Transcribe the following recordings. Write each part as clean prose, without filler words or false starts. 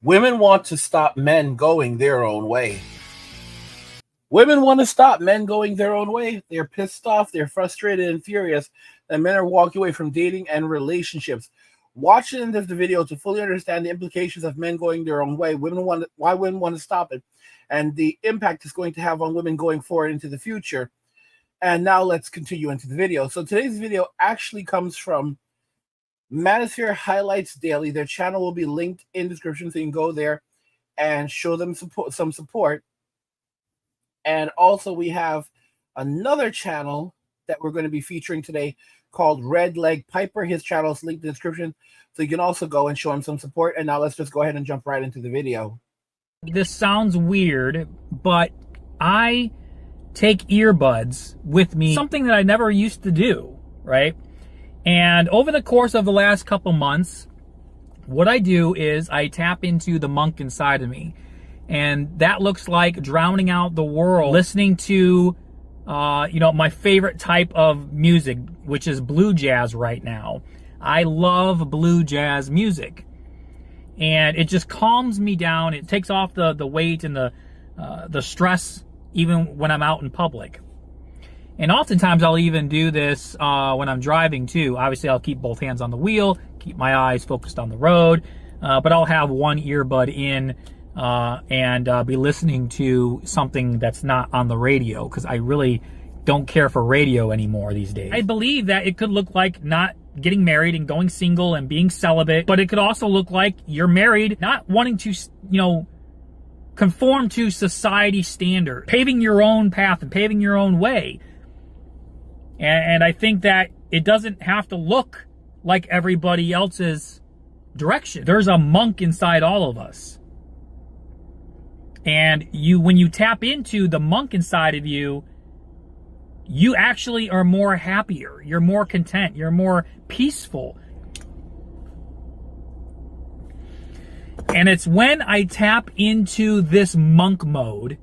Women want to stop men going their own way. Women want to stop men going their own way. They're pissed off, they're frustrated and furious that men are walking away from dating and relationships. Watch the end of the video to fully understand the implications of men going their own way. Why women want to stop it, and the impact it's going to have on women going forward into the future. And now let's continue into the video. So today's video actually comes from Manosphere Highlights Daily. Their channel will be linked in the description, so you can go there and show them some support. And also we have another channel that we're going to be featuring today called Red Leg Piper. His channel is linked in the description, so you can also go and show him some support. And now let's just go ahead and jump right into the video. This sounds weird, but I take earbuds with me, something that I never used to do, right? And over the course of the last couple months, what I do is I tap into the monk inside of me. And that looks like drowning out the world, listening to, my favorite type of music, which is blue jazz right now. I love blue jazz music. And it just calms me down. It takes off the weight and the stress, even when I'm out in public. And oftentimes I'll even do this when I'm driving too. Obviously I'll keep both hands on the wheel, keep my eyes focused on the road, but I'll have one earbud in and be listening to something that's not on the radio, because I really don't care for radio anymore these days. I believe that it could look like not getting married and going single and being celibate, but it could also look like you're married, not wanting to, conform to society standards, paving your own path and paving your own way. And I think that it doesn't have to look like everybody else's direction. There's a monk inside all of us. And when you tap into the monk inside of you, you actually are more happier. You're more content. You're more peaceful. And it's when I tap into this monk mode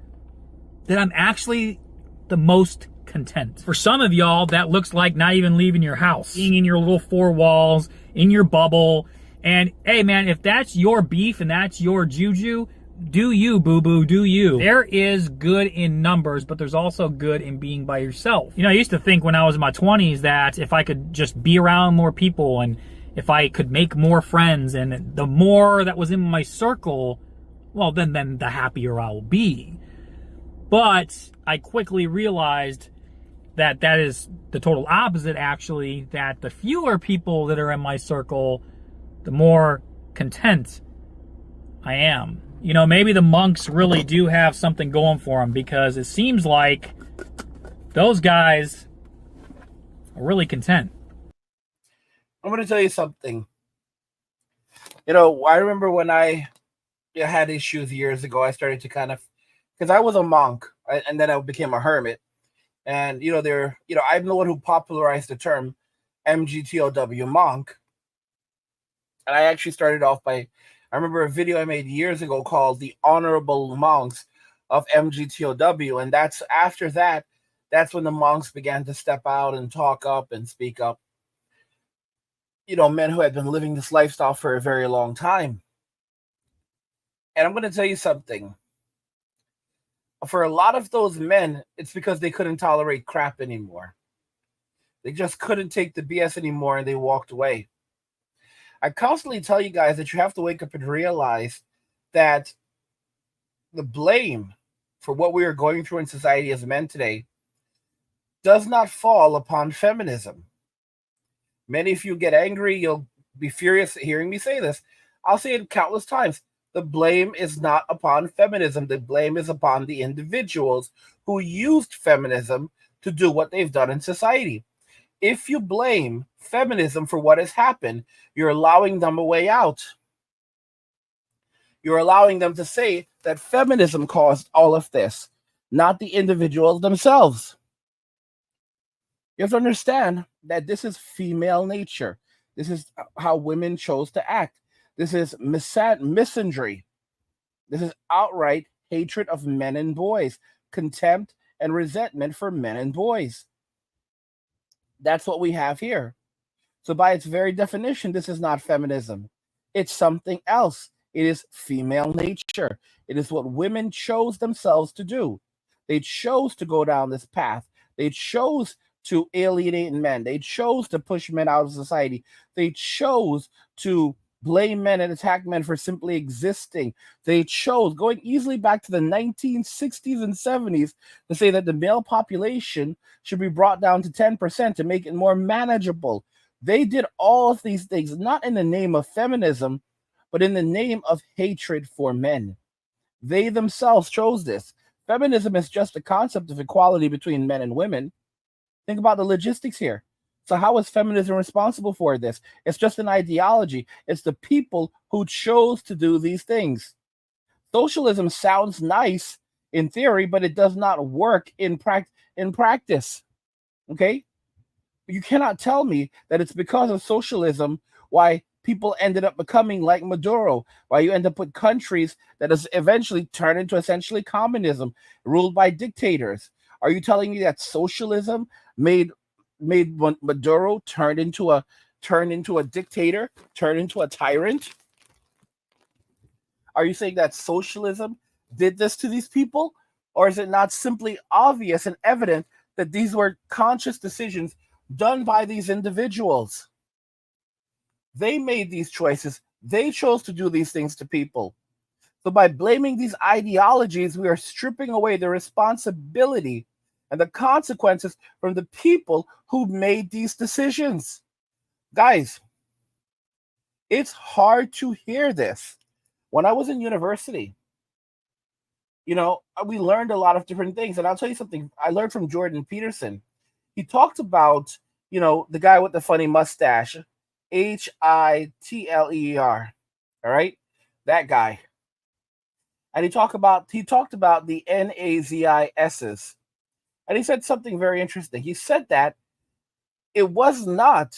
that I'm actually the most content. For some of y'all, that looks like not even leaving your house, being in your little four walls, in your bubble. And hey man, if that's your beef and that's your juju, do you, boo-boo, do you. There is good in numbers, but there's also good in being by yourself. I used to think when I was in my 20s that if I could just be around more people and if I could make more friends and the more that was in my circle, well, then the happier I'll be. But I quickly realized that is the total opposite, actually, that the fewer people that are in my circle, the more content I am. Maybe the monks really do have something going for them, because it seems like those guys are really content. I'm going to tell you something. I remember when I had issues years ago, I started to because I was a monk and then I became a hermit. And, I'm the one who popularized the term MGTOW, monk. And I actually started off by, I remember a video I made years ago called The Honorable Monks of MGTOW. And that's when the monks began to step out and talk up and speak up. Men who had been living this lifestyle for a very long time. And I'm going to tell you something. For a lot of those men, it's because they couldn't tolerate crap anymore. They just couldn't take the BS anymore, and they walked away. I constantly tell you guys that you have to wake up and realize that the blame for what we are going through in society as men today does not fall upon feminism. Many of you get angry. You'll be furious hearing me say this. I'll say it countless times. The blame is not upon feminism. The blame is upon the individuals who used feminism to do what they've done in society. If you blame feminism for what has happened, you're allowing them a way out. You're allowing them to say that feminism caused all of this, not the individuals themselves. You have to understand that this is female nature. This is how women chose to act. This is misandry. This is outright hatred of men and boys, contempt and resentment for men and boys. That's what we have here. So by its very definition, this is not feminism. It's something else. It is female nature. It is what women chose themselves to do. They chose to go down this path. They chose to alienate men. They chose to push men out of society. They chose to blame men and attack men for simply existing. They chose, going easily back to the 1960s and 70s, to say that the male population should be brought down to 10% to make it more manageable. They did all of these things, not in the name of feminism, but in the name of hatred for men. They themselves chose this. Feminism is just a concept of equality between men and women. Think about the logistics here. So how is feminism responsible for this? It's just an ideology. It's the people who chose to do these things. Socialism sounds nice in theory, but it does not work in practice. Okay? You cannot tell me that it's because of socialism why people ended up becoming like Maduro, why you end up with countries that has eventually turned into essentially communism, ruled by dictators. Are you telling me that socialism made Maduro turn into a dictator, turn into a tyrant? Are you saying that socialism did this to these people? Or is it not simply obvious and evident that these were conscious decisions done by these individuals? They made these choices. They chose to do these things to people. So by blaming these ideologies, we are stripping away the responsibility and the consequences from the people who made these decisions. Guys, it's hard to hear this. When I was in university, we learned a lot of different things. And I'll tell you something I learned from Jordan Peterson. He talked about, the guy with the funny mustache, Hitler. All right? That guy. And he talked about the NAZISs. And he said something very interesting. He said that it was not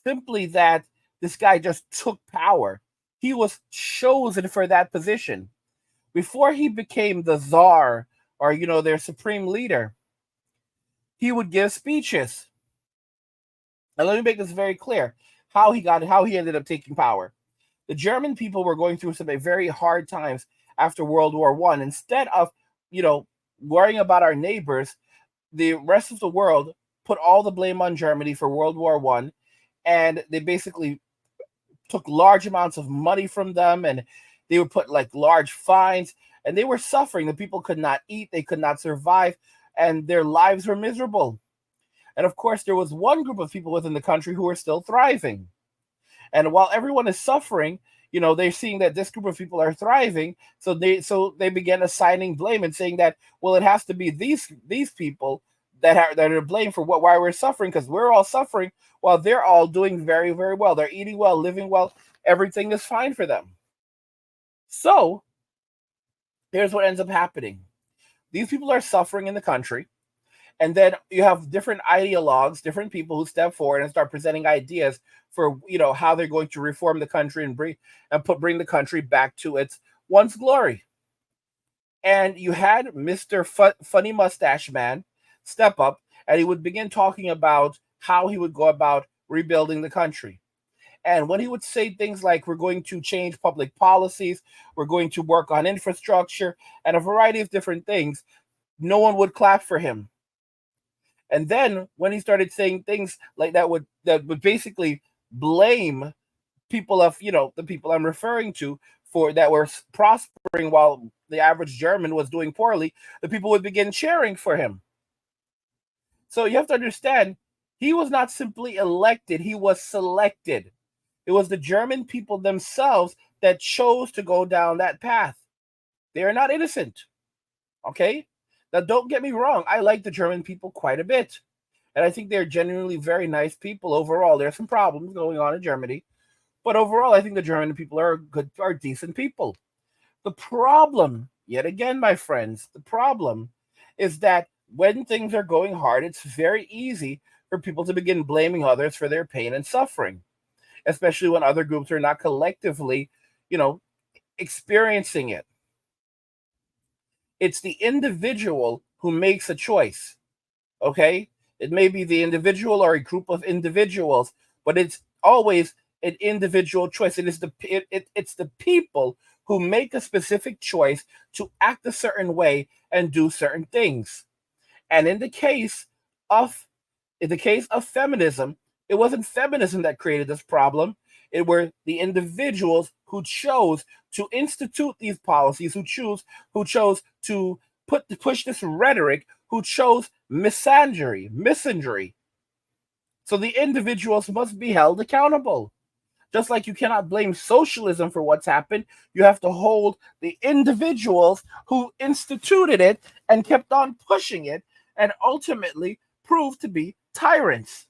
simply that this guy just took power. He was chosen for that position. Before he became the czar or, their supreme leader, he would give speeches. And let me make this very clear, how he ended up taking power. The German people were going through some very hard times after World War I. Instead of, worrying about our neighbors, the rest of the world put all the blame on Germany for World War I, and they basically took large amounts of money from them, and they would put large fines, and they were suffering. The people could not eat, they could not survive, and their lives were miserable. And of course, there was one group of people within the country who were still thriving. And while everyone is suffering, they're seeing that this group of people are thriving. So they began assigning blame and saying that, well, it has to be these people that are blamed for why we're suffering, because we're all suffering while they're all doing very, very well. They're eating well, living well. Everything is fine for them. So here's what ends up happening. These people are suffering in the country. And then you have different ideologues, different people who step forward and start presenting ideas for, how they're going to reform the country and bring the country back to its once glory. And you had Mr. Funny Mustache Man step up, and he would begin talking about how he would go about rebuilding the country. And when he would say things like, we're going to change public policies, we're going to work on infrastructure, and a variety of different things, no one would clap for him. And then when he started saying things like that would basically blame people of, the people I'm referring to for that were prospering while the average German was doing poorly, the people would begin cheering for him. So you have to understand, he was not simply elected, he was selected. It was the German people themselves that chose to go down that path. They are not innocent. Okay? Now, don't get me wrong. I like the German people quite a bit. And I think they're genuinely very nice people overall. There's some problems going on in Germany. But overall, I think the German people are decent people. The problem, yet again, my friends, the problem is that when things are going hard, it's very easy for people to begin blaming others for their pain and suffering, especially when other groups are not collectively, experiencing it. It's the individual who makes a choice, okay? It may be the individual or a group of individuals, but it's always an individual choice. It's the people who make a specific choice to act a certain way and do certain things. And in the case of feminism, it wasn't feminism that created this problem. It were the individuals who chose to institute these policies, who chose to push this rhetoric, who chose misandry. So the individuals must be held accountable. Just like you cannot blame socialism for what's happened, you have to hold the individuals who instituted it and kept on pushing it and ultimately proved to be tyrants.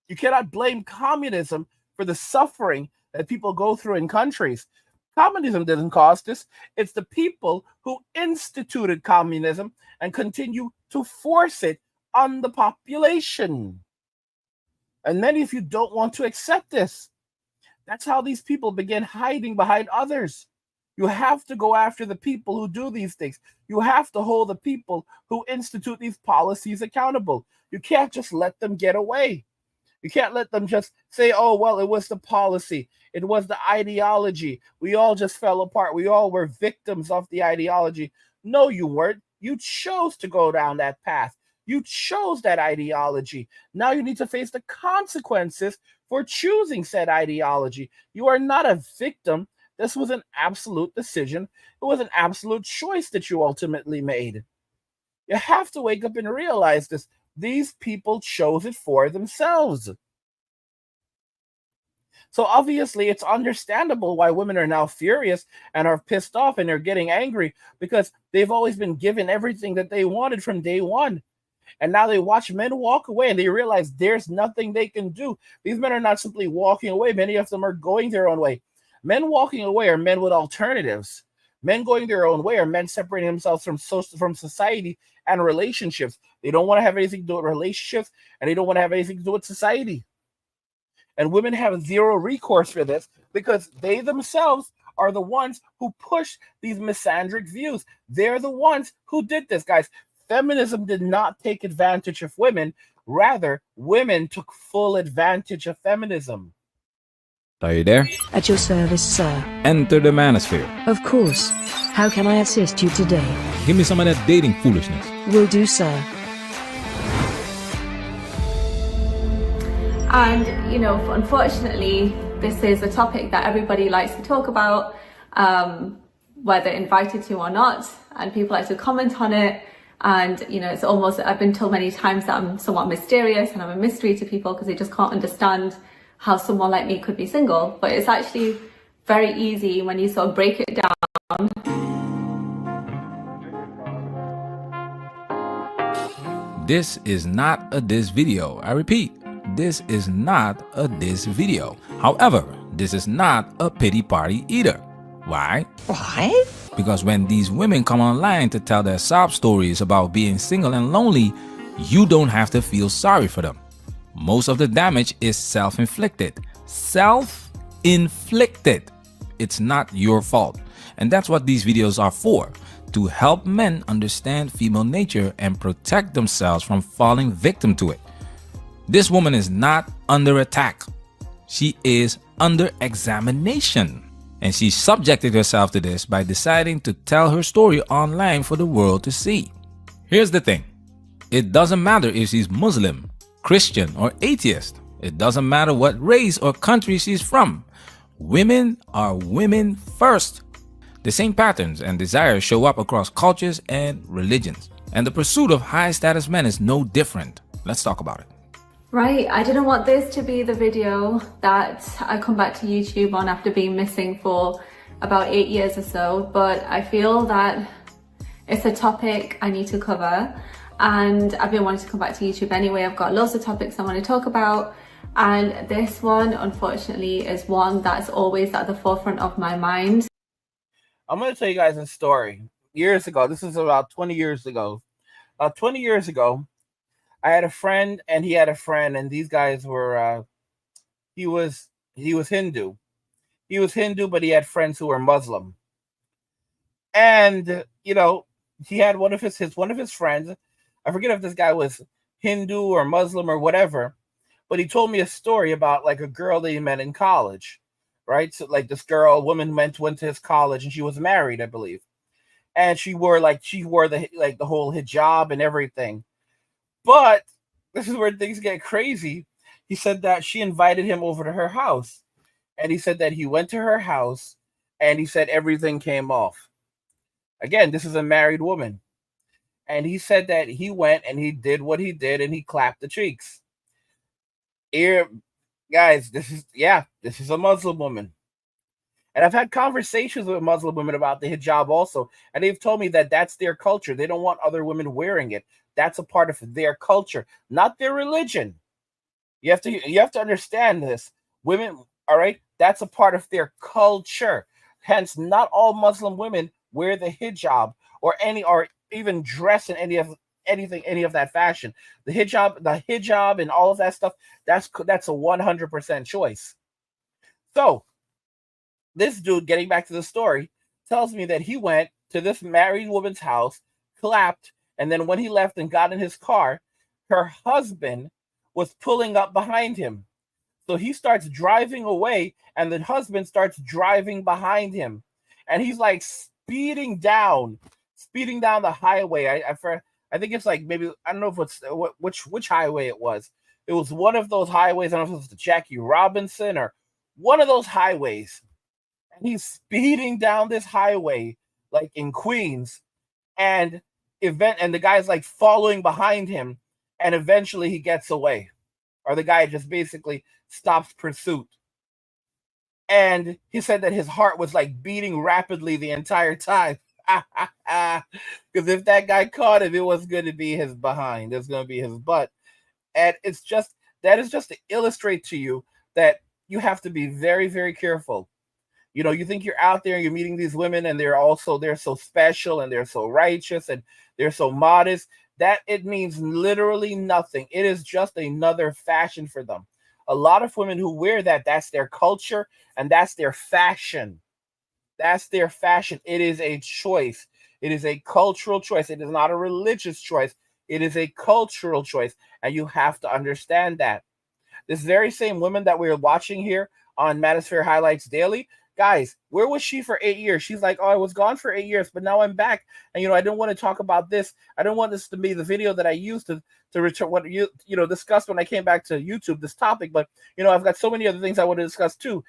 You cannot blame communism for the suffering that people go through in countries. Communism didn't cause this. It's the people who instituted communism and continue to force it on the population. And many of you don't want to accept this. That's how these people begin hiding behind others. You have to go after the people who do these things. You have to hold the people who institute these policies accountable. You can't just let them get away. You can't let them just say, oh, well, it was the policy. It was the ideology. We all just fell apart. We all were victims of the ideology. No, you weren't. You chose to go down that path. You chose that ideology. Now you need to face the consequences for choosing said ideology. You are not a victim. This was an absolute decision. It was an absolute choice that you ultimately made. You have to wake up and realize this. These people chose it for themselves. So obviously, it's understandable why women are now furious and are pissed off and they're getting angry, because they've always been given everything that they wanted from day one. And now they watch men walk away and they realize there's nothing they can do. These men are not simply walking away. Many of them are going their own way. Men walking away are men with alternatives. Men going their own way are men separating themselves from society and relationships. They don't want to have anything to do with relationships, and they don't want to have anything to do with society. And women have zero recourse for this because they themselves are the ones who push these misandric views. They're the ones who did this, guys. Feminism did not take advantage of women. Rather, women took full advantage of feminism. Are you there? At your service, sir. Enter the manosphere. Of course. How can I assist you today? Give me some of that dating foolishness. Will do, sir. And, you know, unfortunately, this is a topic that everybody likes to talk about, whether invited to or not, and people like to comment on it. And, you know, it's almost, I've been told many times that I'm somewhat mysterious and I'm a mystery to people because they just can't understand how someone like me could be single. But it's actually very easy when you sort of break it down. This is not a diss video. I repeat, this is not a diss video. However, this is not a pity party either. Why? Why? Because when these women come online to tell their sob stories about being single and lonely, you don't have to feel sorry for them. Most of the damage is self-inflicted. Self-inflicted. It's not your fault. And that's what these videos are for, to help men understand female nature and protect themselves from falling victim to it. This woman is not under attack. She is under examination. And she subjected herself to this by deciding to tell her story online for the world to see. Here's the thing. It doesn't matter if she's Muslim, Christian, or atheist. It doesn't matter what race or country she's from. Women are women first. The same patterns and desires show up across cultures and religions. And the pursuit of high status men is no different. Let's talk about it. Right, I didn't want this to be the video that I come back to YouTube on after being missing for about 8 years or so, but I feel that it's a topic I need to cover, and I've been wanting to come back to YouTube anyway. I've got lots of topics I want to talk about, and this one, unfortunately, is one that's always at the forefront of my mind. I'm going to tell you guys a story. Years ago, this is about 20 years ago. 20 years ago, I had a friend and he had a friend, and these guys were, he was Hindu. He was Hindu, but he had friends who were Muslim. And, you know, he had one of his friends. I forget if this guy was Hindu or Muslim or whatever, But he told me a story about like a girl that he met in college, right? So like this girl, woman went to his college, and she was married, I believe, and she wore the whole hijab and everything. But this is where things get crazy. He said that she invited him over to her house, and he said that he went to her house, and he said everything came off. Again, this is a married woman. And he said that he went and he did what he did, and he clapped the cheeks. Here, guys, this is a Muslim woman. And I've had conversations with Muslim women about the hijab also, and they've told me that that's their culture. They don't want other women wearing it. That's a part of their culture, not their religion. You have to understand this. Women, all right, that's a part of their culture. Hence, not all Muslim women wear the hijab or even dress in any of that fashion. The hijab and all of that stuff, that's a 100% choice. So this dude, getting back to the story, tells me that he went to this married woman's house, clapped, and then when he left and got in his car, her husband was pulling up behind him. So he starts driving away, and the husband starts driving behind him, and he's like speeding down the highway. I think it's like, maybe, I don't know if it's which highway it was. It was one of those highways. I don't know if it was the Jackie Robinson or one of those highways. And he's speeding down this highway like in Queens, and the guy's like following behind him, and eventually he gets away, or the guy just basically stops pursuit. And he said that his heart was like beating rapidly the entire time. Because if that guy caught him, it was going to be his behind. It's going to be his butt. And that is just to illustrate to you that you have to be very, very careful. You know, you think you're out there and you're meeting these women, and they're so special, and they're so righteous, and they're so modest, that it means literally nothing. It is just another fashion for them. A lot of women who wear that's their culture, and that's their fashion. That's their fashion. It is a choice. It is a cultural choice. It is not a religious choice. It is a cultural choice, and you have to understand that. This very same woman that we're watching here on Manosphere Highlights Daily, guys, where was she for 8 years? She's like, oh, I was gone for 8 years, but now I'm back. And, I don't want to talk about this. I don't want this to be the video that I used to return what discuss when I came back to YouTube, this topic. But, I've got so many other things I want to discuss too.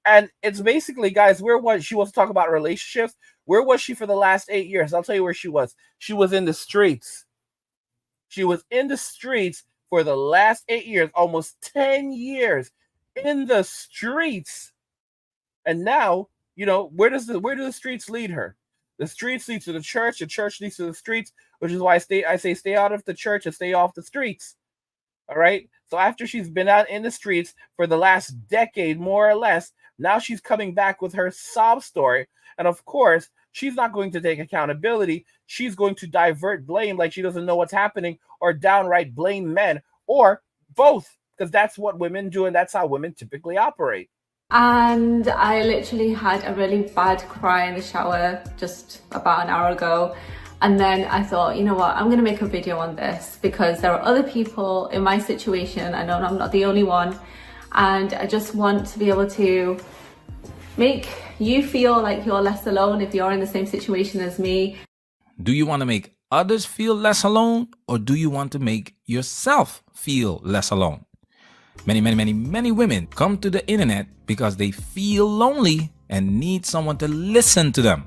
And it's basically, guys, she wants to talk about relationships. Where was she for the last 8 years? I'll tell you where she was. She was in the streets. She was in the streets for the last 8 years, almost 10 years in the streets. And now, where do the streets lead her? The streets lead to the church leads to the streets, which is why I say stay out of the church and stay off the streets. All right? So after she's been out in the streets for the last decade, more or less, now she's coming back with her sob story. And of course, she's not going to take accountability. She's going to divert blame like she doesn't know what's happening, or downright blame men, or both, because that's what women do, and that's how women typically operate. And I literally had a really bad cry in the shower just about an hour ago. And then I thought, you know what, I'm going to make a video on this because there are other people in my situation. I know I'm not the only one. And I just want to be able to make you feel like you're less alone if you're in the same situation as me. Do you want to make others feel less alone, or do you want to make yourself feel less alone? Many women come to the internet because they feel lonely and need someone to listen to them.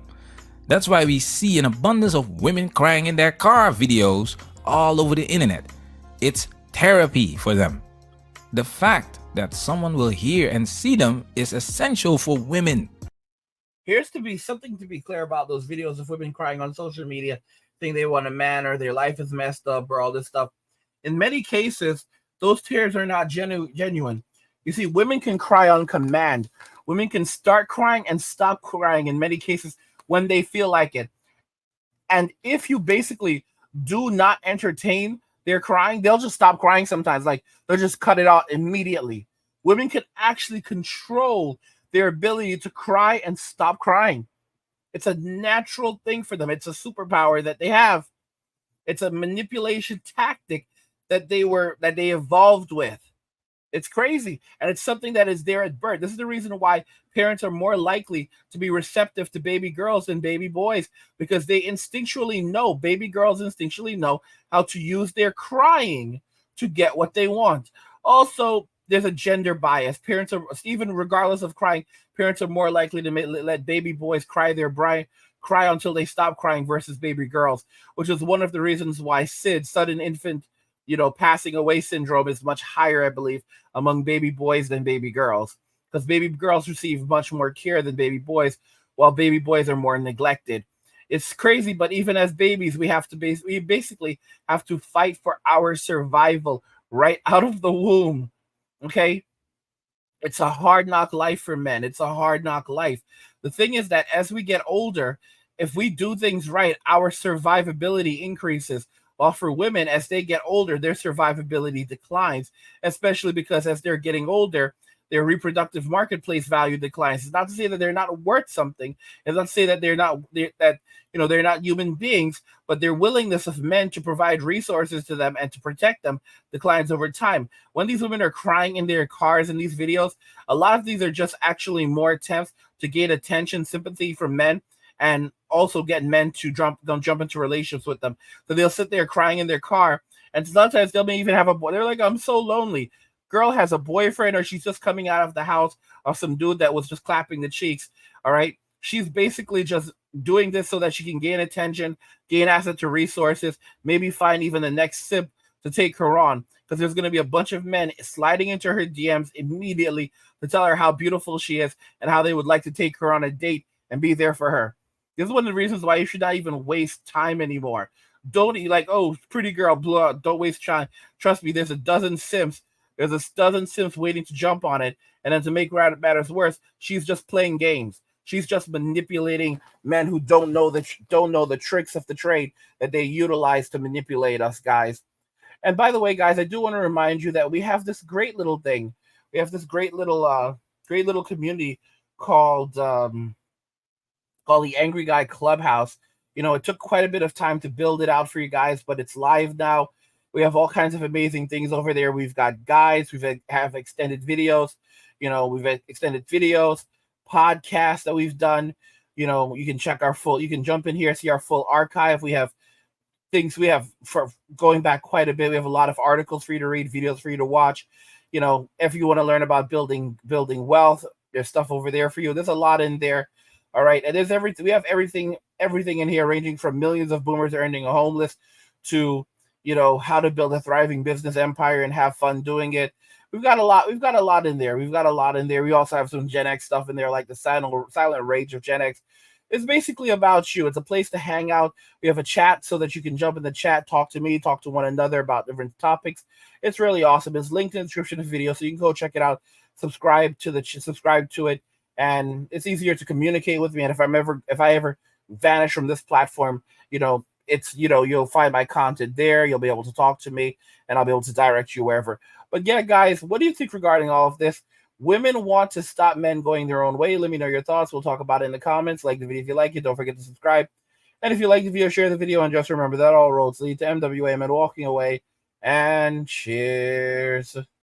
That's why we see an abundance of women crying in their car videos all over the internet. It's therapy for them. The fact that someone will hear and see them is essential for women. Here's something to be clear about those videos of women crying on social media, saying they want a man or their life is messed up or all this stuff. In many cases, those tears are not genuine. You see, women can cry on command. Women can start crying and stop crying in many cases when they feel like it. And if you basically do not entertain their crying, they'll just stop crying sometimes. Like, they'll just cut it out immediately. Women can actually control their ability to cry and stop crying. It's a natural thing for them. It's a superpower that they have. It's a manipulation tactic that they evolved with. It's crazy. And it's something that is there at birth. This is the reason why parents are more likely to be receptive to baby girls than baby boys, because they instinctually know, baby girls instinctually know how to use their crying to get what they want. Also, there's a gender bias. Parents are, even regardless of crying, parents are more likely to let baby boys cry until they stop crying versus baby girls, which is one of the reasons why SID, sudden infant, passing away syndrome, is much higher, I believe, among baby boys than baby girls, because baby girls receive much more care than baby boys, while baby boys are more neglected. It's crazy, but even as babies, we basically have to fight for our survival right out of the womb. Okay? It's a hard knock life for men. It's a hard knock life. The thing is that as we get older, if we do things right, our survivability increases. While for women, as they get older, their survivability declines, especially because as they're getting older, their reproductive marketplace value declines. It's not to say that they're not worth something. It's not to say that they're not human beings, but their willingness of men to provide resources to them and to protect them declines over time. When these women are crying in their cars in these videos, a lot of these are just actually more attempts to gain attention, sympathy from men, and also get men to jump into relationships with them. So they'll sit there crying in their car, and sometimes they'll even have a boy. They're like, I'm so lonely. Girl has a boyfriend, or she's just coming out of the house, or some dude that was just clapping the cheeks. All right. She's basically just doing this so that she can gain attention, gain access to resources, maybe find even the next sip to take her on. Because there's going to be a bunch of men sliding into her DMs immediately to tell her how beautiful she is and how they would like to take her on a date and be there for her. This is one of the reasons why you should not even waste time anymore. Don't like, oh, pretty girl, blah, don't waste time. Trust me, there's a dozen simps. There's a dozen simps waiting to jump on it. And then to make matters worse, she's just playing games. She's just manipulating men who don't know the tricks of the trade that they utilize to manipulate us, guys. And by the way, guys, I do want to remind you that we have this great little thing. We have this great little community called the Angry Guy Clubhouse. It took quite a bit of time to build it out for you guys, but it's live now. We have all kinds of amazing things over there. We've got guides. Have extended videos. We've had extended videos, podcasts that we've done. You can check you can jump in here, see our full archive. We have things for going back quite a bit. We have a lot of articles for you to read, videos for you to watch. If you want to learn about building wealth, there's stuff over there for you. There's a lot in there. All right. And there's everything. We have everything in here, ranging from millions of boomers earning a homeless to, how to build a thriving business empire and have fun doing it. We've got a lot in there. We also have some Gen X stuff in there, like the silent rage of Gen X. It's basically about you. It's a place to hang out. We have a chat so that you can jump in the chat, talk to me, talk to one another about different topics. It's really awesome. It's linked in the description of the video, so you can go check it out. Subscribe to it, and it's easier to communicate with me. And if I ever vanish from this platform, you'll find my content there. You'll be able to talk to me, and I'll be able to direct you wherever. But yeah, guys, what do you think regarding all of this? Women want to stop men going their own way. Let me know your thoughts. We'll talk about it in the comments. Like the video if you like it. Don't forget to subscribe. And if you like the video, share the video. And just remember that all roads lead to MWA and walking away. And cheers.